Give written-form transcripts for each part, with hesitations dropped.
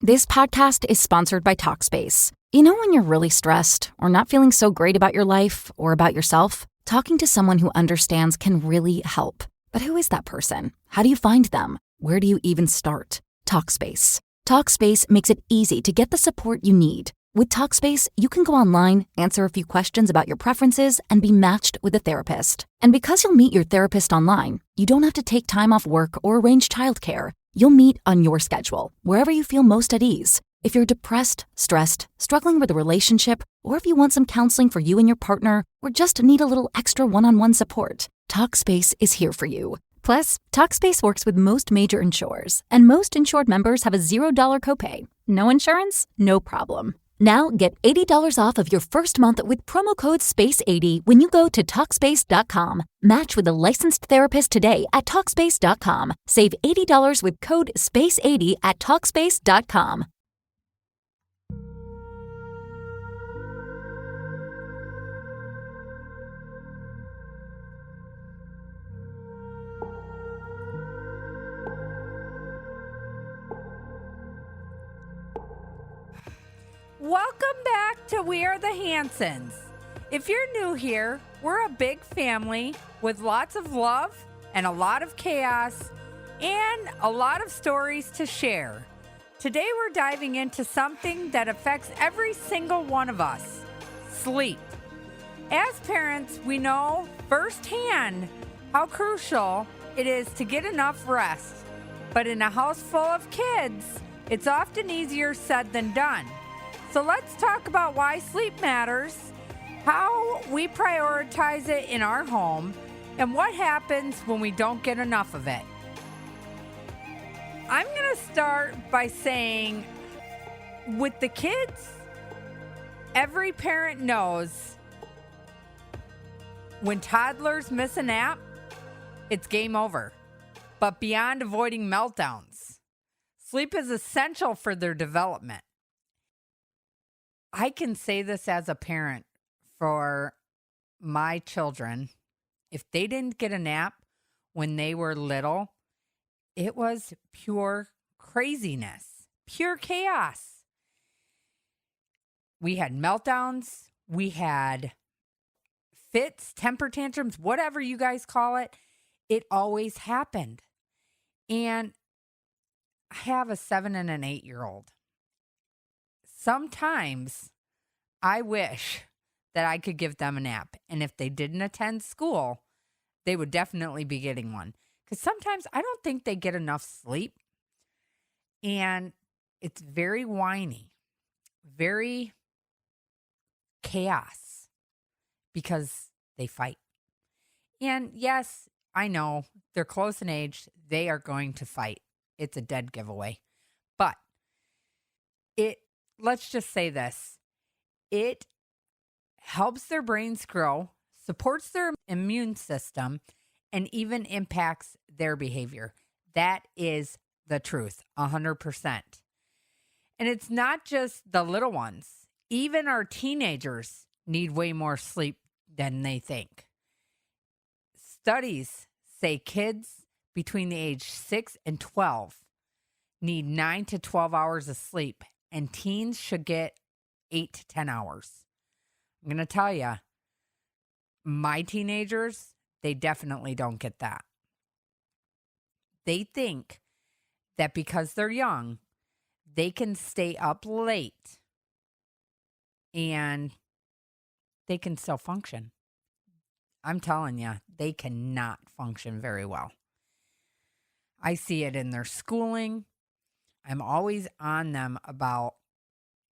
This podcast is sponsored by Talkspace. You know when you're really stressed or not feeling so great about your life or about yourself? Talking to someone who understands can really help. But who is that person? How do you find them? Where do you even start? Talkspace. Talkspace makes it easy to get the support you need. With Talkspace, you can go online, answer a few questions about your preferences, and be matched with a therapist. And because you'll meet your therapist online, you don't have to take time off work or arrange childcare. You'll meet on your schedule, wherever you feel most at ease. If you're depressed, stressed, struggling with a relationship, or if you want some counseling for you and your partner, or just need a little extra one-on-one support, Talkspace is here for you. Plus, Talkspace works with most major insurers, and most insured members have a $0 copay. No insurance? No problem. Now get $80 off of your first month with promo code SPACE80 when you go to Talkspace.com. Match with a licensed therapist today at Talkspace.com. Save $80 with code SPACE80 at Talkspace.com. Welcome back to We Are The Hansons. If you're new here, we're a big family with lots of love and a lot of chaos and a lot of stories to share. Today we're diving into something that affects every single one of us: sleep. As parents, we know firsthand how crucial it is to get enough rest. But in a house full of kids, it's often easier said than done. So let's talk about why sleep matters, how we prioritize it in our home, and what happens when we don't get enough of it. I'm going to start by saying, with the kids, every parent knows when toddlers miss a nap, it's game over. But beyond avoiding meltdowns, sleep is essential for their development. I can say this as a parent for my children. If they didn't get a nap when they were little, it was pure craziness, pure chaos. We had meltdowns, we had fits, temper tantrums, whatever you guys call it. It always happened. And I have a 7 and an 8-year-old. Sometimes I wish that I could give them a nap. And if they didn't attend school, they would definitely be getting one. Because sometimes I don't think they get enough sleep. And it's very whiny, very chaos, because they fight. And yes, I know they're close in age. They are going to fight. It's a dead giveaway. But let's just say this. It helps their brains grow, supports their immune system, and even impacts their behavior. That is the truth, 100%. And it's not just the little ones. Even our teenagers need way more sleep than they think. Studies say kids between the age 6 and 12 need 9 to 12 hours of sleep, and teens should get 8 to 10 hours. I'm going to tell you, my teenagers, they definitely don't get that. They think that because they're young, they can stay up late and they can still function. I'm telling you, they cannot function very well. I see it in their schooling. I'm always on them about,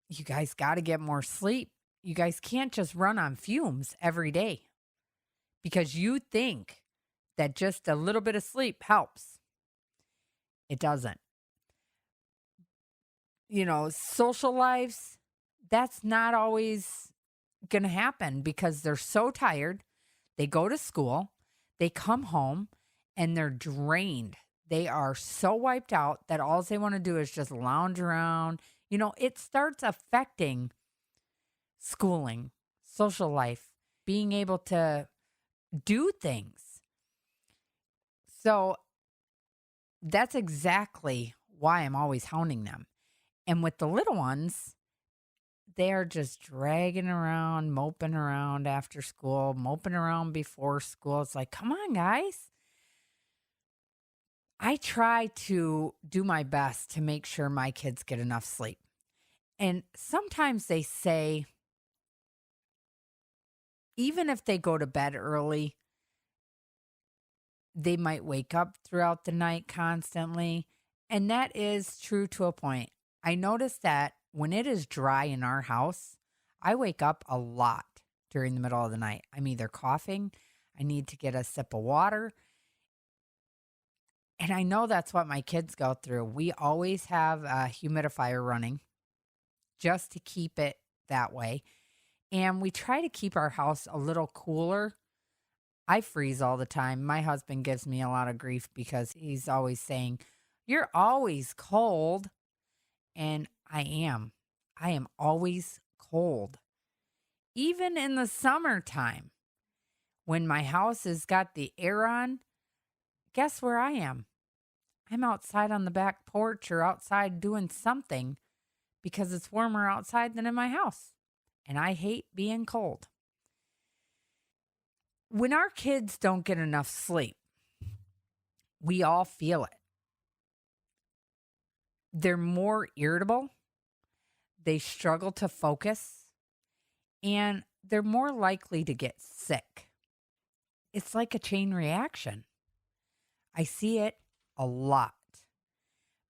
you guys got to get more sleep. You guys can't just run on fumes every day because you think that just a little bit of sleep helps. It doesn't. You know, social lives, that's not always going to happen because they're so tired. They go to school, they come home, and they're drained. They are so wiped out that all they want to do is just lounge around. You know, it starts affecting schooling, social life, being able to do things. So that's exactly why I'm always hounding them. And with the little ones, they're just dragging around, moping around after school, moping around before school. It's like, come on, guys. I try to do my best to make sure my kids get enough sleep. And sometimes they say, even if they go to bed early, they might wake up throughout the night constantly. And that is true to a point. I notice that when it is dry in our house, I wake up a lot during the middle of the night. I'm either coughing, I need to get a sip of water. And I know that's what my kids go through. We always have a humidifier running just to keep it that way. And we try to keep our house a little cooler. I freeze all the time. My husband gives me a lot of grief because he's always saying, "You're always cold." And I am. I am always cold. Even in the summertime, when my house has got the air on, guess where I am? I'm outside on the back porch or outside doing something because it's warmer outside than in my house. And I hate being cold. When our kids don't get enough sleep, we all feel it. They're more irritable, they struggle to focus, and they're more likely to get sick. It's like a chain reaction. I see it a lot.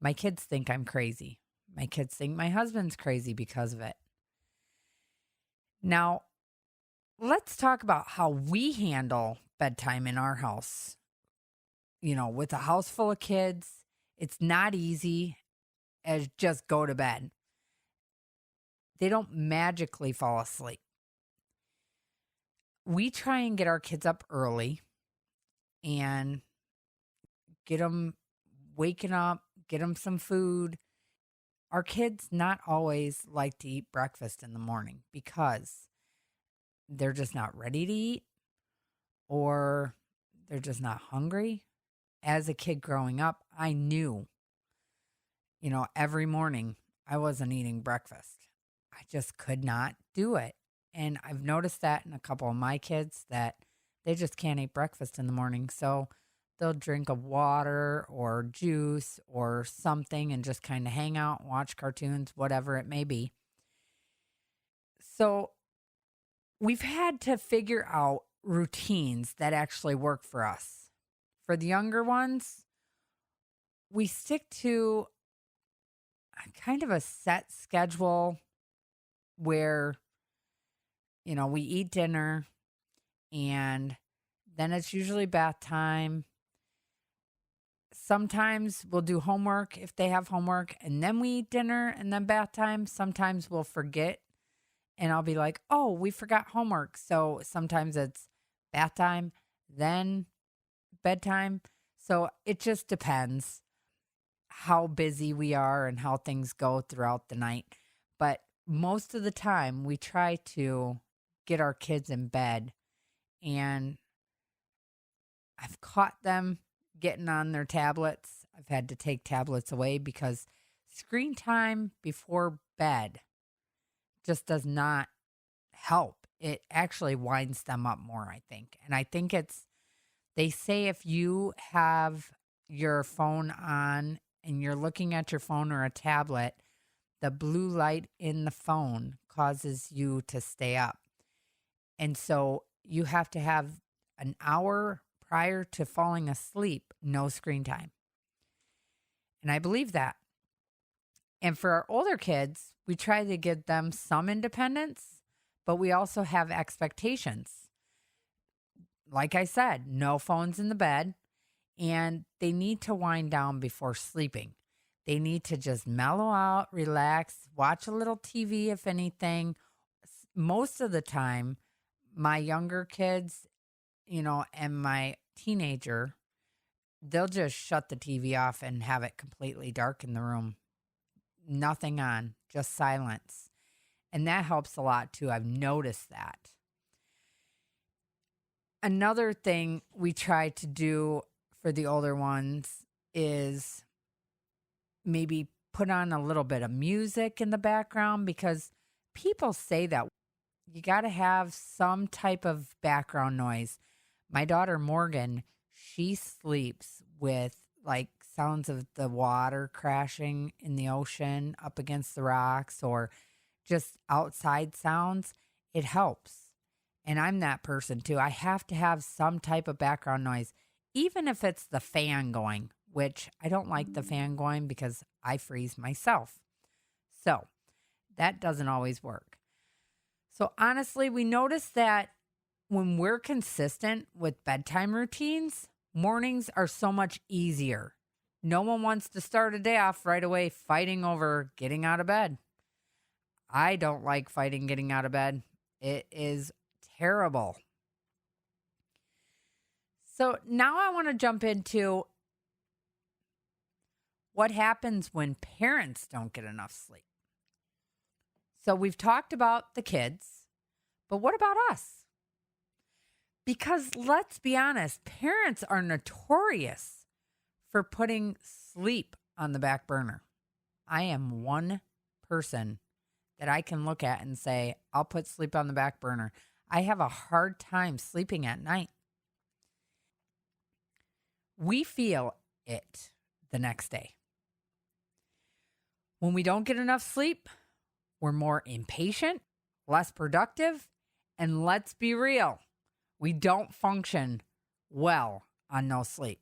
My kids think I'm crazy. My kids think my husband's crazy because of it. Now, let's talk about how we handle bedtime in our house. You know, with a house full of kids, it's not easy as just go to bed. They don't magically fall asleep. We try and get our kids up early and get them waking up, get them some food. Our kids not always like to eat breakfast in the morning because they're just not ready to eat or they're just not hungry. As a kid growing up, I knew, every morning I wasn't eating breakfast. I just could not do it. And I've noticed that in a couple of my kids that they just can't eat breakfast in the morning. So they'll drink a water or juice or something and just kind of hang out, watch cartoons, whatever it may be. So we've had to figure out routines that actually work for us. For the younger ones, we stick to kind of a set schedule where, we eat dinner and then it's usually bath time. Sometimes we'll do homework if they have homework and then we eat dinner and then bath time. Sometimes we'll forget and I'll be like, oh, we forgot homework. So sometimes it's bath time, then bedtime. So it just depends how busy we are and how things go throughout the night. But most of the time we try to get our kids in bed, and I've caught them getting on their tablets. I've had to take tablets away because screen time before bed just does not help. It actually winds them up more, I think. And I think they say if you have your phone on and you're looking at your phone or a tablet, the blue light in the phone causes you to stay up. And so you have to have an hour prior to falling asleep, no screen time. And I believe that. And for our older kids, we try to give them some independence, but we also have expectations. Like I said, no phones in the bed, and they need to wind down before sleeping. They need to just mellow out, relax, watch a little TV, if anything. Most of the time, my younger kids, and my teenager, they'll just shut the TV off and have it completely dark in the room. Nothing on, just silence. And that helps a lot too. I've noticed that. Another thing we try to do for the older ones is maybe put on a little bit of music in the background because people say that you got to have some type of background noise. My daughter Morgan, she sleeps with like sounds of the water crashing in the ocean up against the rocks or just outside sounds. It helps. And I'm that person too. I have to have some type of background noise, even if it's the fan going, which I don't like the fan going because I freeze myself. So that doesn't always work. So honestly, we notice that when we're consistent with bedtime routines, mornings are so much easier. No one wants to start a day off right away fighting over getting out of bed. I don't like fighting getting out of bed. It is terrible. So now I want to jump into what happens when parents don't get enough sleep. So we've talked about the kids, but what about us? Because let's be honest, parents are notorious for putting sleep on the back burner. I am one person that I can look at and say, I'll put sleep on the back burner. I have a hard time sleeping at night. We feel it the next day. When we don't get enough sleep, we're more impatient, less productive, and let's be real, we don't function well on no sleep.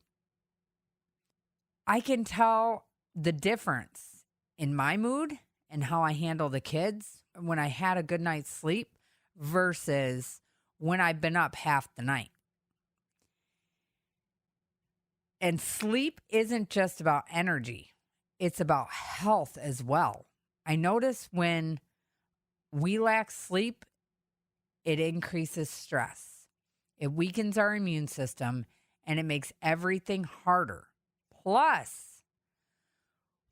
I can tell the difference in my mood and how I handle the kids when I had a good night's sleep versus when I've been up half the night. And sleep isn't just about energy. It's about health as well. I notice when we lack sleep, it increases stress. It weakens our immune system and it makes everything harder. Plus,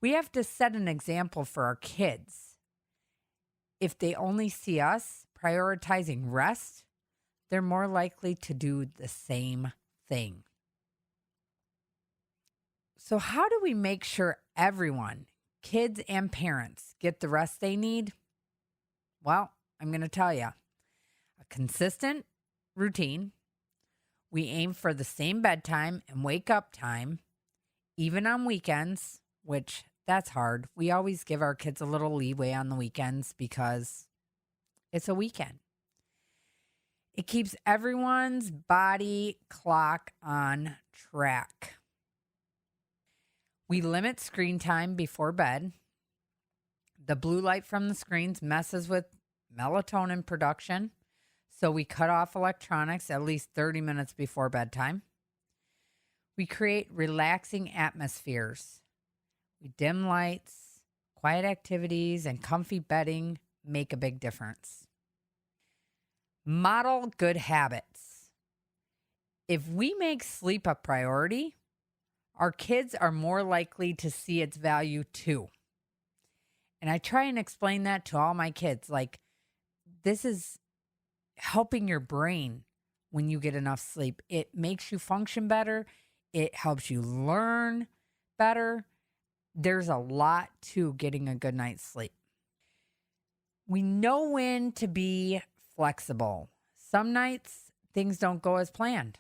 we have to set an example for our kids. If they only see us prioritizing rest, they're more likely to do the same thing. So how do we make sure everyone, kids and parents, get the rest they need? Well, I'm going to tell you. A consistent routine. We aim for the same bedtime and wake up time, even on weekends, which that's hard. We always give our kids a little leeway on the weekends because it's a weekend. It keeps everyone's body clock on track. We limit screen time before bed. The blue light from the screens messes with melatonin production, so we cut off electronics at least 30 minutes before bedtime. We create relaxing atmospheres. We dim lights, quiet activities, and comfy bedding make a big difference. Model good habits. If we make sleep a priority, our kids are more likely to see its value too. And I try and explain that to all my kids. Like, this is helping your brain when you get enough sleep. It makes you function better. It helps you learn better. There's a lot to getting a good night's sleep. We know when to be flexible. Some nights things don't go as planned.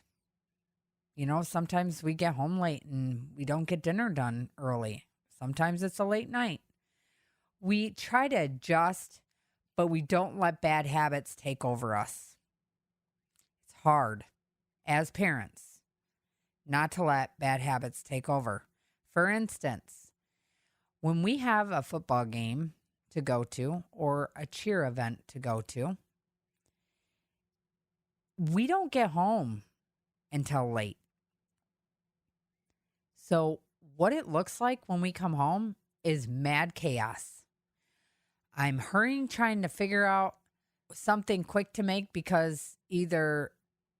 You know, sometimes we get home late and we don't get dinner done early. Sometimes it's a late night. We try to adjust, but we don't let bad habits take over us. It's hard as parents not to let bad habits take over. For instance, when we have a football game to go to or a cheer event to go to, we don't get home until late. So what it looks like when we come home is mad chaos. I'm hurrying trying to figure out something quick to make because either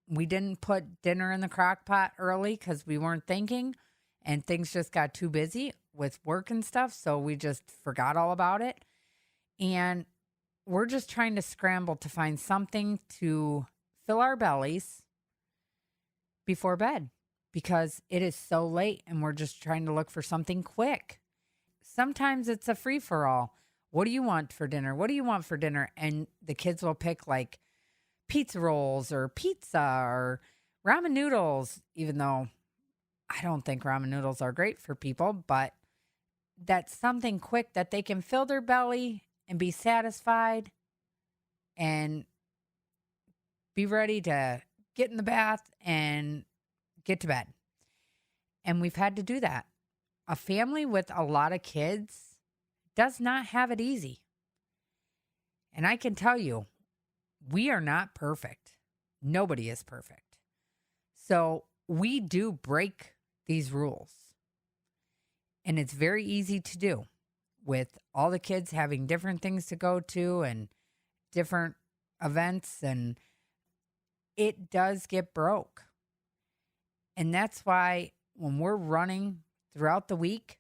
we didn't put dinner in the crock pot early because we weren't thinking and things just got too busy with work and stuff. So we just forgot all about it. And we're just trying to scramble to find something to fill our bellies before bed because it is so late and we're just trying to look for something quick. sometimes it's a free-for-all. What do you want for dinner? What do you want for dinner? And the kids will pick like pizza rolls or pizza or ramen noodles, even though I don't think ramen noodles are great for people, but that's something quick that they can fill their belly and be satisfied and be ready to get in the bath and get to bed. And we've had to do that. A family with a lot of kids does not have it easy. And I can tell you, we are not perfect. Nobody is perfect. So we do break these rules. And it's very easy to do with all the kids having different things to go to and different events. And it does get broke. And that's why when we're running throughout the week,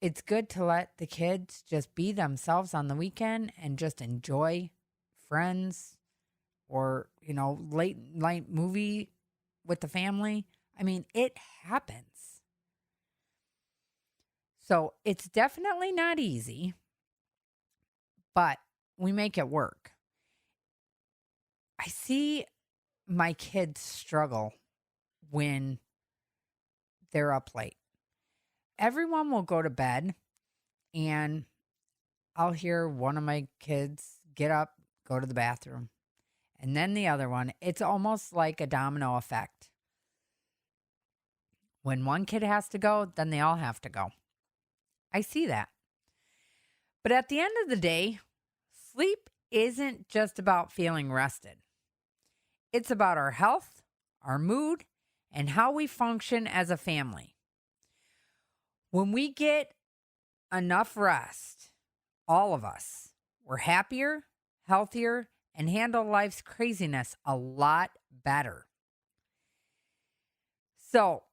it's good to let the kids just be themselves on the weekend and just enjoy friends or, late night movie with the family. I mean, it happens. So it's definitely not easy, but we make it work. I see my kids struggle when they're up late. Everyone will go to bed and I'll hear one of my kids get up, go to the bathroom, and then the other one. It's almost like a domino effect. When one kid has to go, then they all have to go. I see that. But at the end of the day, sleep isn't just about feeling rested. It's about our health, our mood, and how we function as a family. When we get enough rest, all of us, we're happier, healthier, and handle life's craziness a lot better. So,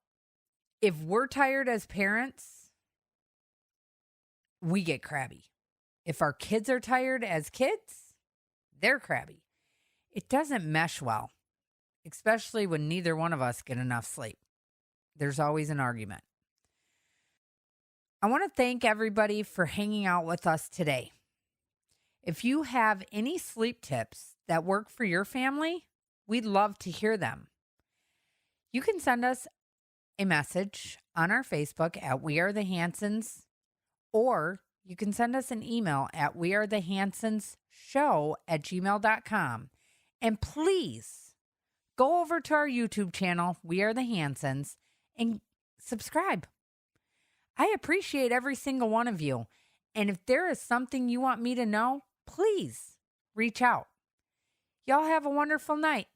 if we're tired as parents, we get crabby. If our kids are tired as kids, they're crabby. It doesn't mesh well, especially when neither one of us get enough sleep. There's always an argument. I want to thank everybody for hanging out with us today. If you have any sleep tips that work for your family, we'd love to hear them. You can send us a message on our Facebook at We Are The Hansons, or you can send us an email at wearethehansonsshow@gmail.com. And please go over to our YouTube channel, We Are The Hansons, and subscribe. I appreciate every single one of you. And if there is something you want me to know, please reach out. Y'all have a wonderful night.